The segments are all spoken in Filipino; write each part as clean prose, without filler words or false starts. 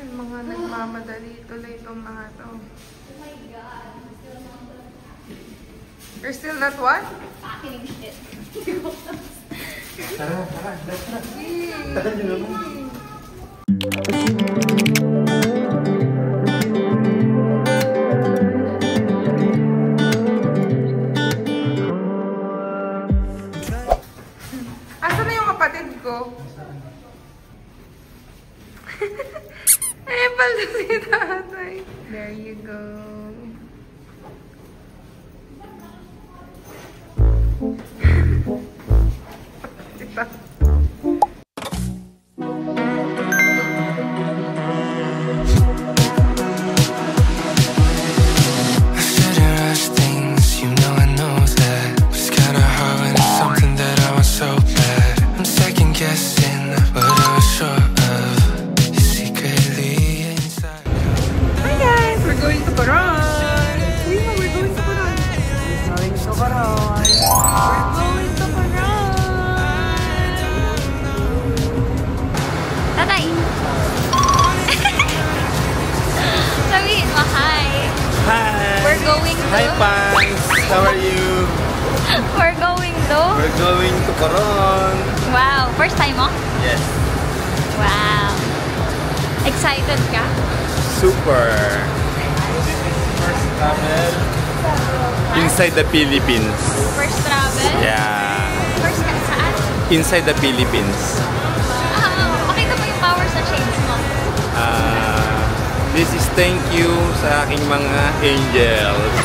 yan. Mga nagmamadali tuloy itong mga to. Oh my God. You're still not what? Packing shit. Tara. Tara nyo naman. Asan na yung kapatid ko? Pala si tatay. There you go. Hi, Pangs! How are you? We're going to Coron. Wow! First time mo? Yes. Wow! Excited ka? Super! First travel inside the Philippines. First travel? Yeah. First ka saan? Inside the Philippines. Pakita mo yung power sa shades mo. This is thank you sa aking mga angels.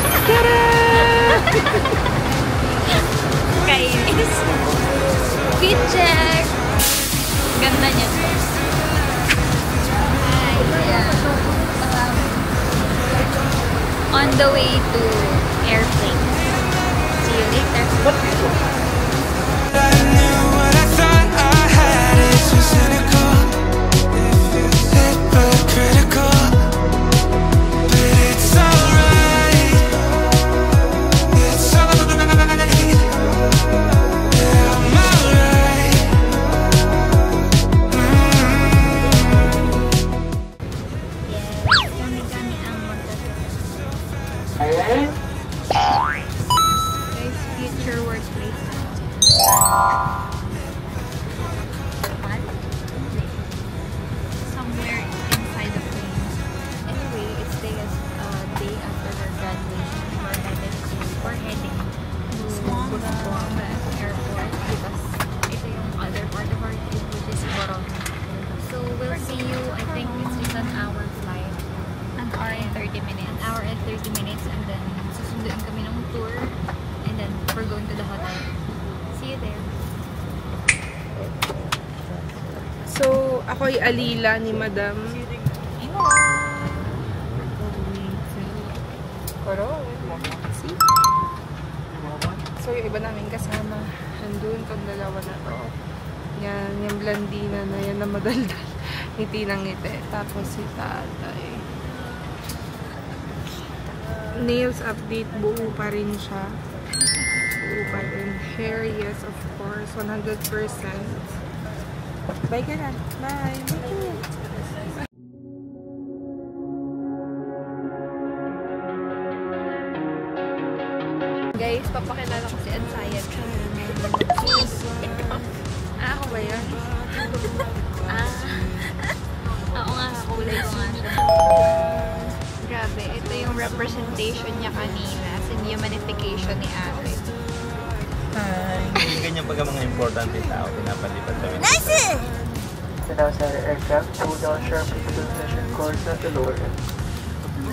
Kainis. Fit check. Ganda niya. On the way to airplane. See you later. Future workplace. Somewhere inside the plane. Anyway, it's day after their graduation. We're heading to Butuanga Airport because ito yung other part of our trip, which is Coron. So we'll see you. I think it's just an hour flight. An hour and 30 minutes. An hour and 30 minutes, and then susunduin kami ng tour. And then we're going to the hotel. See you there. So, ako'y alila ni Madam. Hello! Coron. See? So, yung iba namin kasama. Nandun tong dalawa na to. Yan, yung blandina na yan na madaldal. Ngiti ng ngiti. Tapos si tatay. Nails update, buo pa rin siya. Buo pa rin. Hair, yes, of course. 100%. Bye ka na. Bye. Guys, papakilala ko si Ansayat. Ako ba yan? Oo nga, kulay ko nga siya. Grabe, ito yung representation niya kanina sa humanification ni Ate. Hi! Ganyan pag mga importante tao, pinapalipat kami. Nice! The NASA aircraft go down sharply to the mission course at the lower end.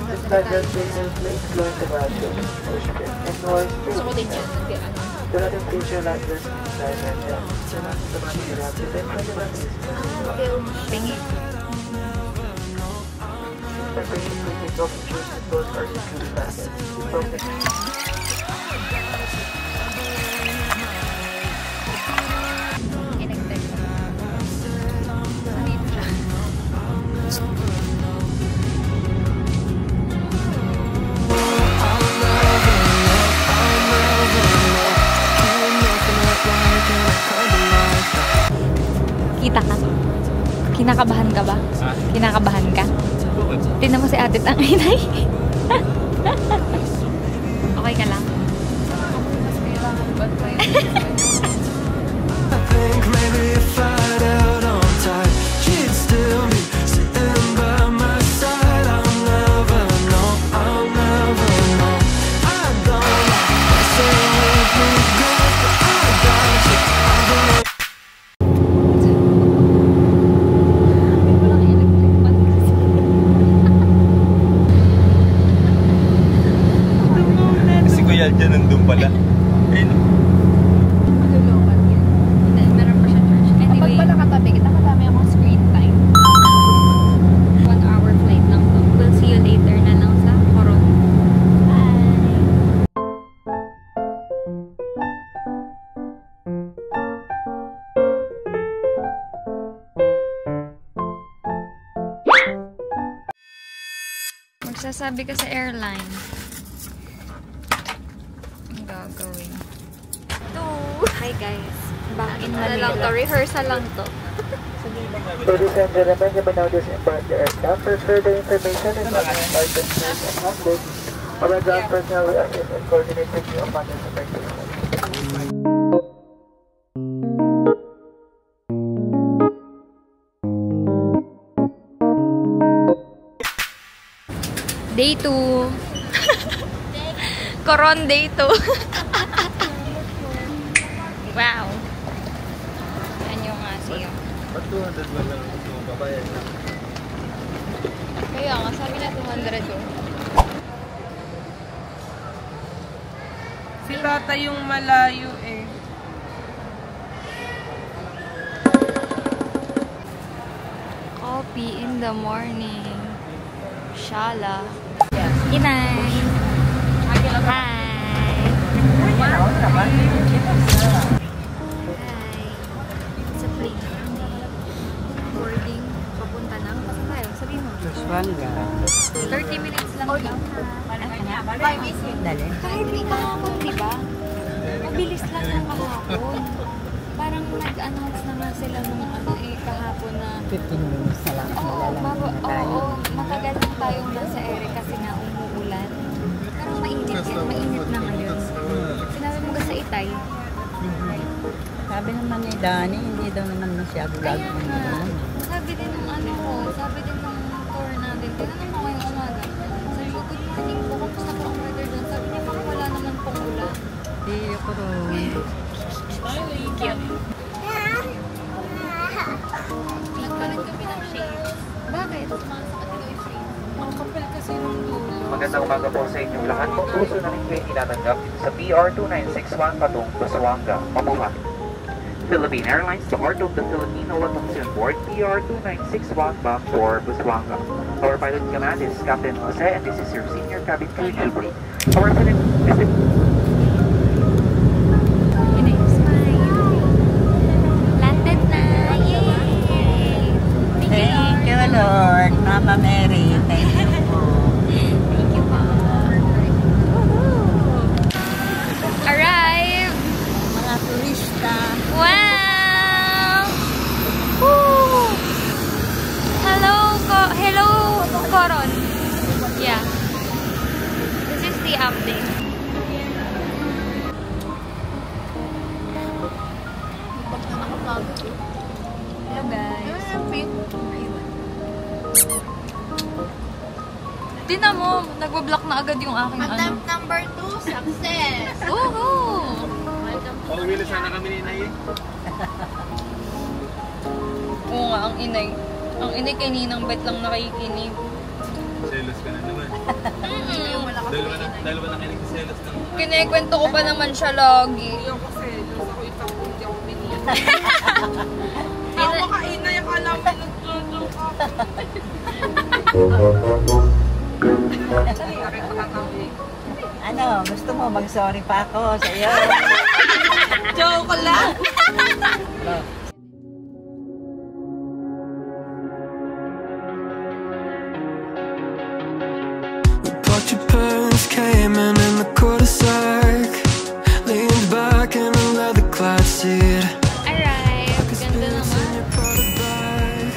This background signal may slow the ratio, push it, and noise Gusto ko through. din yan. Do not engage your landers inside and then do not command your rapid and fundamentals. Pingi. Preparation to take off and choose to close our security packet. Focus. Kita ka. Kinakabahan ka ba? Ha? Kinakabahan ka? Bakit? Tingnan mo si ate tang inay. Okay ka lang? Mas kailangan ba tayo? I think maybe if I'd held on tight, she'd still be sitting by my side. I'll never know, I'll never know. I don't say with regret, but I got you. Si Kuya dyan nandun pala. Ayun. Malulukan yan. Hindi, meron pa siya church. Anyway, Kapag pala katabi kita, madami akong screen time. 1 hour flight lang to. We'll see you later na lang sa Coron. Bye! Magsasabi ka sa airline. Ang gagawin. Hi guys. Back in Manila. Rehearsal lang to. Ladies and gentlemen, you may now disembark the aircraft. For further information and license and handbook, our ground personnel will assist and coordinate with you upon your departure. Day 2. Coron day 2. Wow. Yan yung Asio. Ba't 200 ba lang ito? Babayad na. Kaya nga, sabi na 200 oh. Si tata yung malayo eh. Coffee in the morning. Shala. Inay. Hi. Hi. Sa plane. Boarding. Papunta lang. Basta tayo. Sabihin mo. 30 minutes lang daw. 5 minutes. Kahit di kahapon, diba? Mabilis lang yung kahapon. Parang nag-announce na nga sila nung kahapon na 15 minutes na lang. oo, matagal lang tayong nasa ere kasi nga umuulan. Parang mainit yan, mainit na ngayon. Sinabi mo ba sa Itay? Sabi naman ni Dani, hindi daw naman masyado lagi Kaya ng nga, ulan. sabi din ng sabi din ng tour natin, tinanong mo ngayong umaga. Sabi ko, good morning po, kamusta po ang weather doon? Sabi niya, baka wala naman pong ulan. Hindi ako rin. Nagpalit kami ng shades. Bakit? Sumasakit daw yung shades. Ang kapal kasi ng dulo. Magandang umaga po sa inyong lahat. Kung puso na rin kayo tinatanggap sa PR2961 patong Busuanga, Mabuhay. Philippine Airlines, the heart of the Filipino welcomes you on board PR2961 bound for Busuanga. Our pilot in command is Captain Jose and this is your senior cabin crew chief. Our Landed na! Yay! Thank you, Lord. Mama Mary, thank you po. Thank you po. Arrive! Mga turista. Wow! Woo! Hello, Coron. Yeah. This is the update. Hello guys. Tingnan mo, nagwa-block na agad yung aking Attempt number 2, success! Woohoo! Pauwi na sana kami ni Inay. Oo nga, ang inay. Ang inay kay Ninang Bet lang nakikinig. Selos ka na naman. Dalawa na kinig sa selos ng... Kinikwento ko pa naman siya lagi. Hindi ako selos. Ako itang hindi ako pinili. Ako makaina yung alam mo nagtulo ka. Ano, gusto mo mag-sorry pa ako sa iyo? Joke lang! But your parents came in the cul-de-sac, leaned back in a leather-clad seat. Alright, ganda naman. In your Prada bag,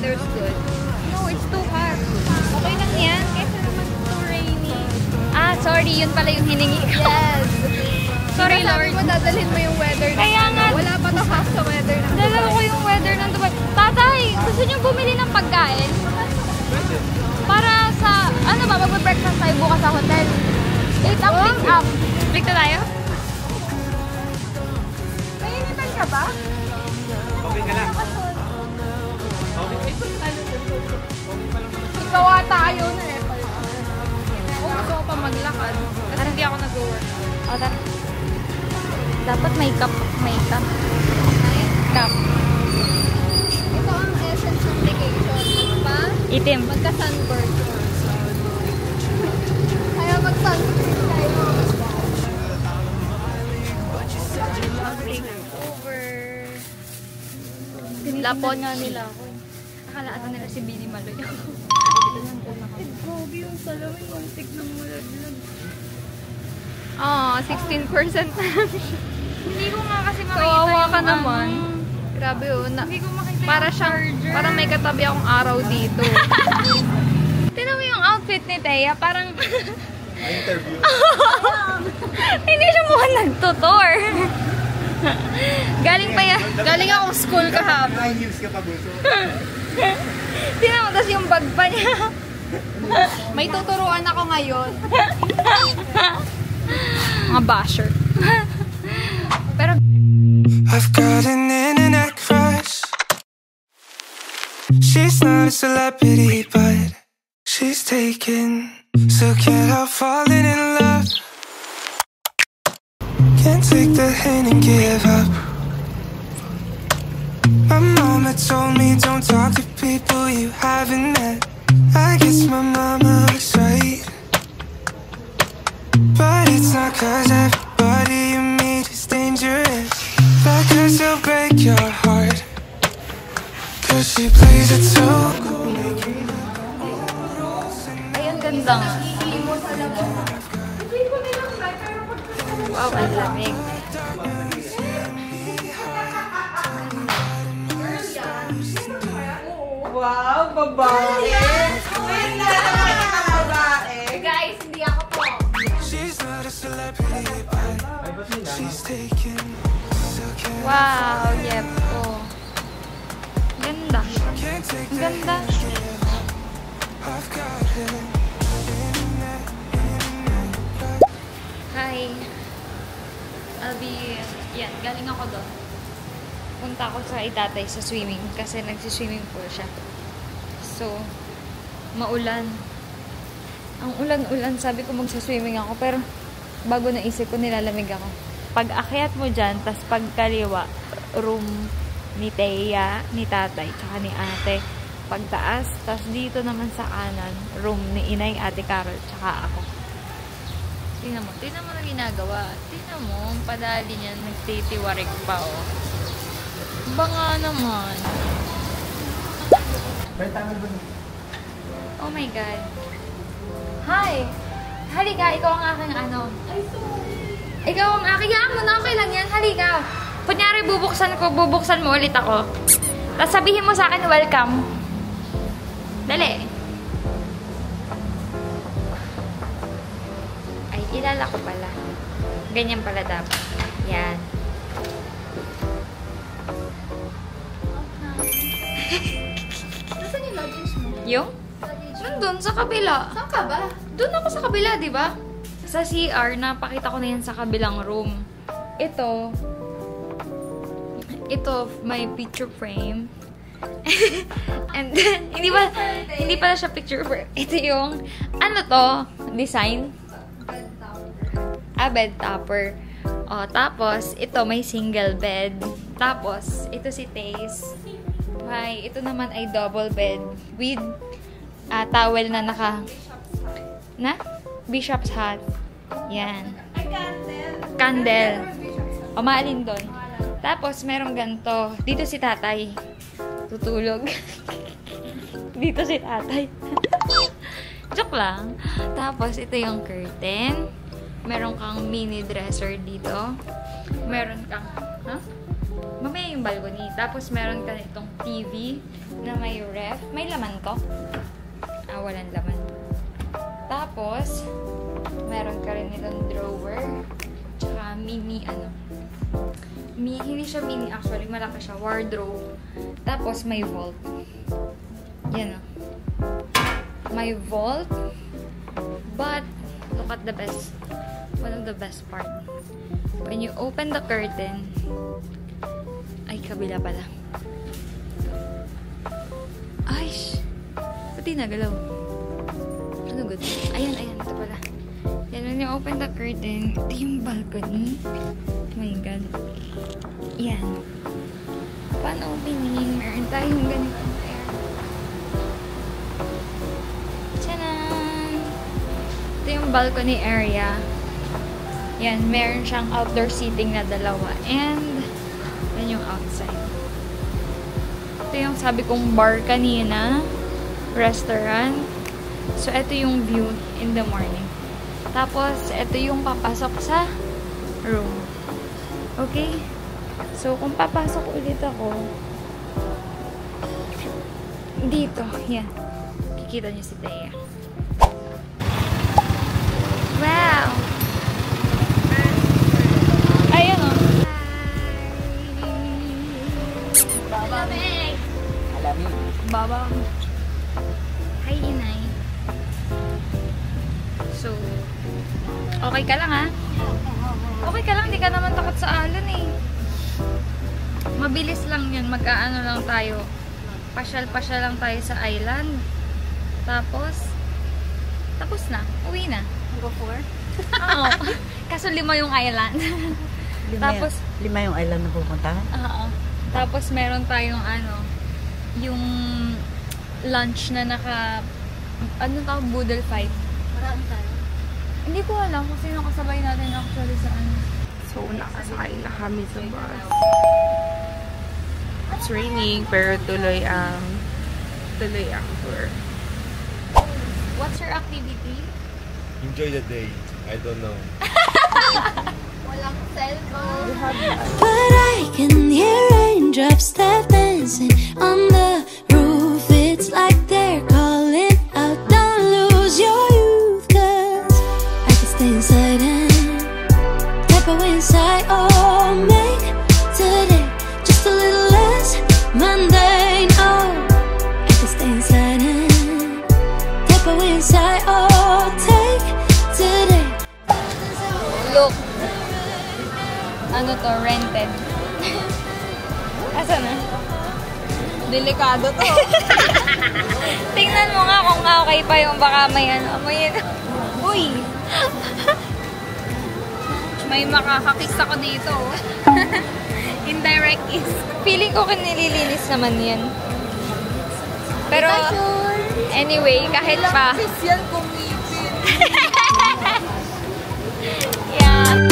weather's good. No, it's too hot. Okay lang yan. Kaysa naman too rainy. Ah, sorry. Yun pala yung hiningi ko. Yes. Sorry, Lord. Sabi mo, dadalhin mo yung weather na Kaya nga. Wala pa to half sa weather ng Dalawa ko yung weather ng Dubai. Tatay, gusto niyo bumili ng pagkain? Para sa, ano ba, mag-breakfast tayo bukas sa hotel. Pick up. Pick na tayo? Nainitan ka ba? Okay ka lang. Ikaw ata ayaw na eh. Gusto ko pa maglakad. Kasi hindi ako nag-work. O, tara. Dapat may cup. May cup. Cup. Ito ang essence ng vacation. Diba? Itim. Magka-sunburn. Kaya mag-sunburn tayo. Over. Lapon nga nila ako. Akala ata nila si Bini Maloy ako. Gobi yung salamin. Muntik ng mulaglag. Ah, 16% na. Hindi ko nga kasi makita Kawawa yung ka naman. ano. Grabe oh. Hindi ko makita Para yung siyang, charger. parang may katabi akong araw dito. Tinan mo yung outfit ni Thea. Parang May interview. hindi siya mukhang nagtutor. Galing akong school kahapon. High heels ka pa, gusto. Tinan mo, tas yung bag pa niya. May tuturuan ako ngayon. Mga basher. Pero I've got an internet crush. She's not a celebrity, but she's taken. So can't help falling in love. Can't take the hint and give up. My mama told me don't talk to people you haven't met. I guess my mama was right. But it's not 'cause everybody you meet is dangerous. That 'cause she'll break your heart. 'Cause she plays it so cool. ayun, ganda nga. Wow, ang lamig. Wow, babae. Guys, hindi ako po. She's not a celebrity, but she's taken. So can't Wow, yep. Oh. Ganda. take Ang ganda. I've got it. Hi. Yan, galing ako doon. Punta ako sa itatay sa swimming kasi nagsiswimming pool siya. So, maulan. Ang ulan-ulan, sabi ko magsaswimming ako, pero bago naisip ko, nilalamig ako. Pag akyat mo dyan, tas pagkaliwa, room ni Thea, ni tatay, tsaka ni ate. Pagtaas, tas dito naman sa kanan, room ni inay, ate Carol, tsaka ako. Tingnan mo na ginagawa. Tingnan mo, ang padali niya, nagtitiwarik pa, oh. Banga naman. Oh my God. Hi! Halika, ikaw ang aking ano. Ay, sorry. Ikaw ang aking, hayaan mo na, okay lang yan. Halika. Kunyari, bubuksan mo ulit ako. Tapos sabihin mo sa akin, welcome. Dali. Ay, ilala ko pala. Ganyan pala dapat. Yan. Nasaan yung luggage mo? Yung? Nandun, sa kabila. Saan ka ba? Doon ako sa kabila, di ba? Sa CR, napakita ko na yan sa kabilang room. Ito, may picture frame. And then, hindi pala siya picture frame. Ito yung, ano to? Design? Bed topper. O, tapos, ito may single bed. Tapos, ito si Taze. Ito naman ay double bed with towel na Bishop's hat. Yan. Candle. O, maalin doon. Tapos, merong ganito. Dito si tatay. Tutulog. Dito si tatay. Joke lang. Tapos, ito yung curtain. Meron kang mini dresser dito. Meron kang, Mamaya yung balcony. Tapos meron ka itong TV na may ref. May laman to? Ah, walang laman. Tapos, meron ka rin itong drawer. Tsaka mini, hindi siya mini actually. Malaki siya. Wardrobe. Tapos, may vault. Yan o. May vault. But, look at the best. One of the best part. When you open the curtain, ay, kabila pala. Ay, pati nagalaw. Ano good? Ayan, ito pala. Yan, when you open the curtain, ito yung balcony. Oh my God. Yan. Paano opening? Meron tayong ganitong air. Tchanan! Ito yung balcony area. Yan, meron siyang outdoor seating na dalawa. And, yan yung outside. Ito yung sabi kong bar kanina. Restaurant. So, ito yung view in the morning. Tapos, ito yung papasok sa room. Okay? So, kung papasok ulit ako, dito, yan. Kikita niyo si Thea. Wow! Ayan o. Malamig! Baba. Hi, Inay. So, okay ka lang ha? Okay ka lang, di ka naman takot sa alon eh. Mabilis lang yun, mag-aano lang tayo. Pasyal-pasyal lang tayo sa island. Tapos na, uwi na. Go for? Oo. Kaso 5 yung island. Tapos, 5 yung island na pupuntahan? Oo. Tapos meron tayong yung lunch na boodle fight. Marami tayo. Hindi ko alam kung sino kasabay natin actually sa So, nakasakay na kami sa bus. It's raining, pero tuloy ang tour. What's your activity? Enjoy the day. I don't know. Walang cellphone. But I can hear raindrops start dancing on the roof. It's like they're calling out, don't lose your youth. Cause I can stay inside and type away inside. Oh, make today just a little less mundane. Oh, I can stay inside and type away inside. Oh, take today. Look. Ano to? Rented. Asa na? Delikado to. Tingnan mo nga kung okay pa yung baka may amoy. Uy! May makakakiss ako dito. Indirect kiss. Feeling ko nililinis naman yan. Pero, anyway, kahit pa. Kiss yan kung ngipin. Yeah.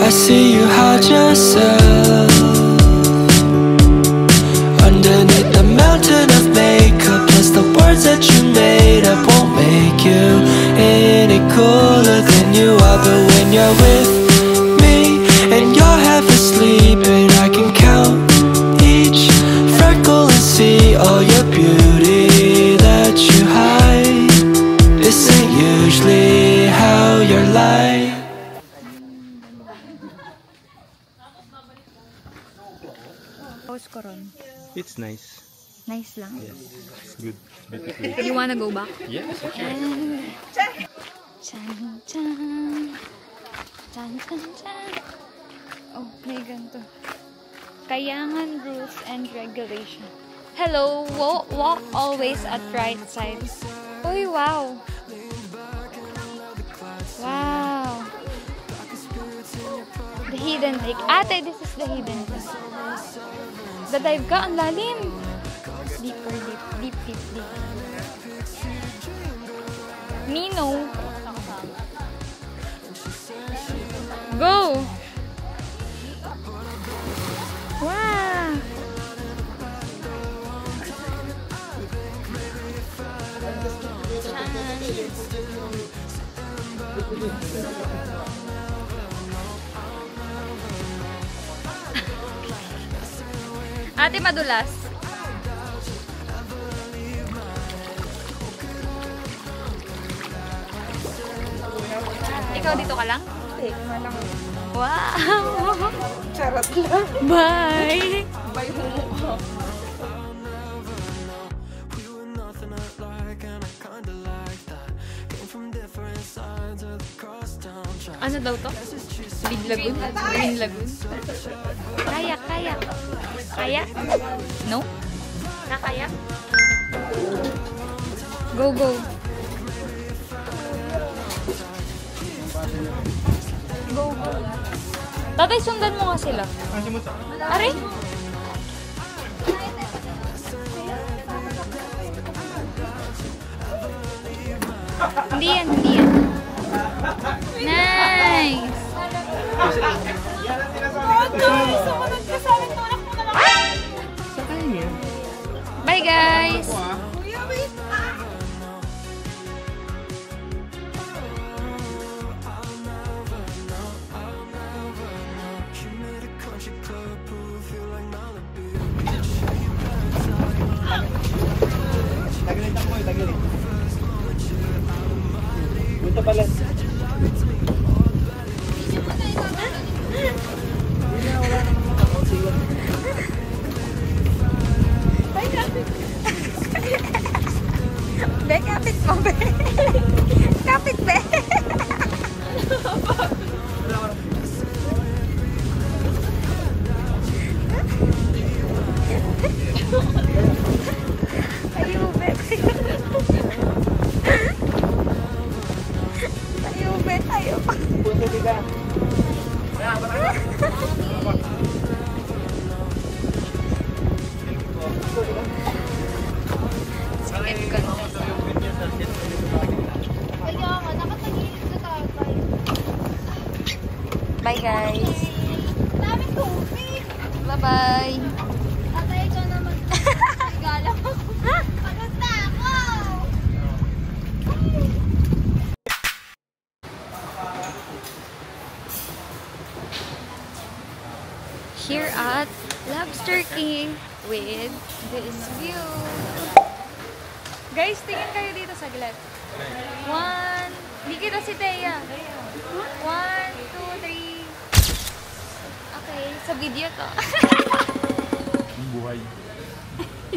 I see you hide yourself underneath the mountain of makeup. Plus the words that you made up won't make you any cooler than you are. But when you're with me and you're half asleep, and I can count each freckle and see all your beauty that you hide. This ain't usually how you're like. How's Coron? It's nice. Nice lang. Yes. It's good. It's beautiful. You wanna go back? Yes. And chan chan chan chan chan. Oh, may ganito. Kayangan rules and regulation. Hello, walk always at right side. Uy, wow. Wow. The hidden lake. Ate, this is the hidden lake. Dadive ka, ang lalim. Deeper, deep. Nino. Go! Ate, madulas. Ikaw dito ka lang? Hindi, malang Wow! charot lang. Bye! Bay mo mukha. We were nothing alike, and I kinda like that. Came from different sides of the crosstown track. Ano daw to? Big Lagoon? Green Lagoon? Kayak, kayak. Kayak? No? Kakayak? Go, go. Go, go. Tatay, sundan mo nga sila. Aray? Hindi yan, hindi yan. Nice! Bye, guys! You made a country club pool feel like Malibu. Tagilitan ko, tagilit. Dito pala. Be, kapit mo, be. Kapit, be. Ayaw, be. Ayaw, be. Ayaw. Punto ka. Skip ko na. Kaya nga, nakatagilid sa tatay. Bye, guys. Daming tubig. Bye-bye. Tatay, ikaw naman. Regala mo. Pagod na ako. Here at Lobster King with this view. Guys, tingin kayo dito sa gilid. 1, di kita si Thea. 1, 2, 3. Okay, sa video to. Buhay.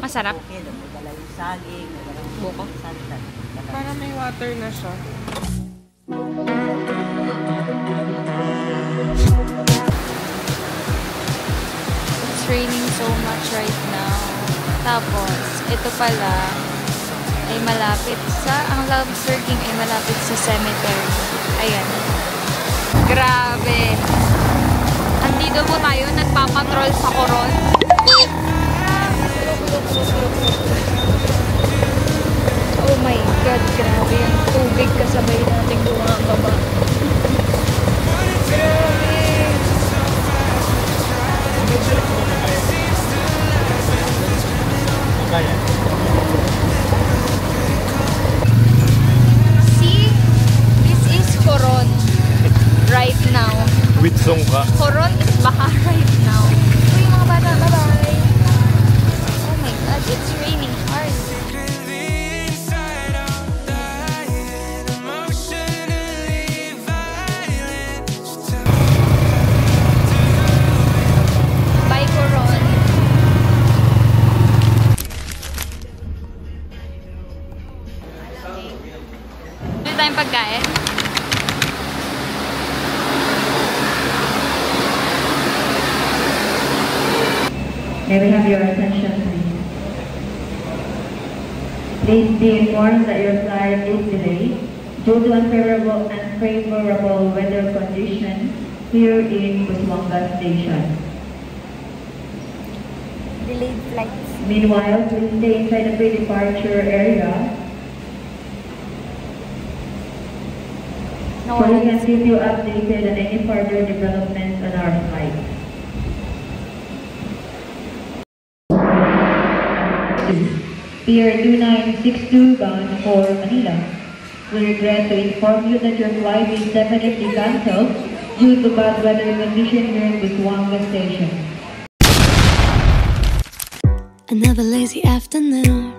Masarap. Okay, wala yung saging, wala yung Buko. santan. Para may water na siya. It's raining so much right now. Tapos, ito pala ay malapit ang Lobster King ay malapit sa cemetery. Ayan. Grabe. Andito po tayo, nagpapatrol sa Coron. Oh my God, grabe yung tubig kasabay natin bumababa. Grabe. Kaya. See, this is Coron right now. With song ka. Coron is Baha right now. Uy, mga bata, bye-bye. Oh my God, it's raining hard. Bye, Coron. Ano tayong pagkain? May we have your attention, please? Please be informed that your flight is delayed due to unfavorable weather conditions here in Busuanga Station. Delayed flights. Meanwhile, please stay inside the pre-departure area No so we worries. can keep you updated on any further developments on our flight. Pier 2962 bound for Manila. We regret to inform you that your flight is definitely cancelled due to bad weather condition here in Busuanga Station. Another lazy afternoon.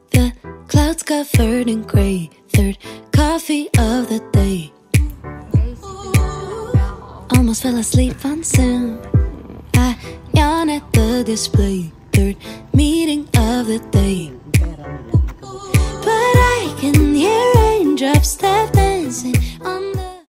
The clouds covered in gray. Third coffee of the day. Almost fell asleep on Zoom. I yawn at the display. Third meeting of the day.